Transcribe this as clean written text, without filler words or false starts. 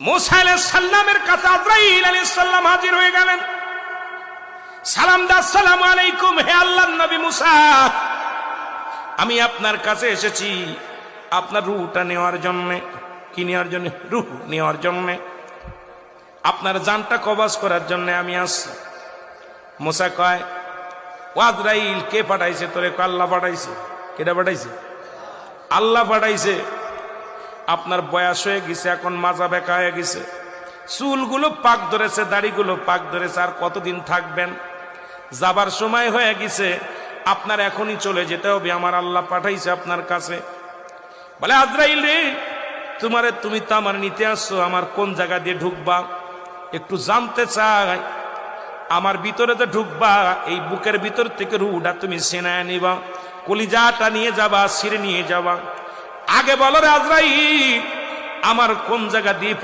মুসা আলাইহিস সালামের কাছে আজরাইল আলাইহিস সালাম হাজির হয়ে গেলেন। সালাম দা, আসসালামু আলাইকুম, হে আল্লাহর নবী মুসা, আমি আপনার কাছে এসেছি আপনার রূহটা নেওয়ার জন্য। কি নেওয়ার জন্য? রূহ নেওয়ার জন্য, আপনার জানটা কবজ করার জন্য আমি আসছি। মুসা কয়, ও আজরাইল, কে পাঠাইছে তোরে? আল্লাহ পাঠাইছে। কেটা পাঠাইছে? আল্লাহ পাঠাইছে। আপনার বয়স হয়ে গেছে, এখন মাজা বেঁকা হয়ে গেছে, চুলগুলো পাক ধরেছে, দাড়িগুলো পাক ধরেছে, আর কতদিন থাকবেন? যাবার সময় হয়ে গেছে, আপনার এখনই চলে যেতে হবে, আমার আল্লাহ পাঠাইছে আপনার কাছে। বলে, আজরাইল রে, তুমি তো আমার নিতে আসছো, আমার কোন জায়গা দিয়ে ঢুকবা একটু জানতে চাই। আমার ভিতরে তো ঢুকবা, এই বুকের ভিতর থেকে রুহটা তুমি সেনায় নিবা, কলিজাটা নিয়ে যাবা, ছিঁড়ে নিয়ে যাবা। আগে বলো রে আজরাইল, আমার কোন জায়গা দিয়ে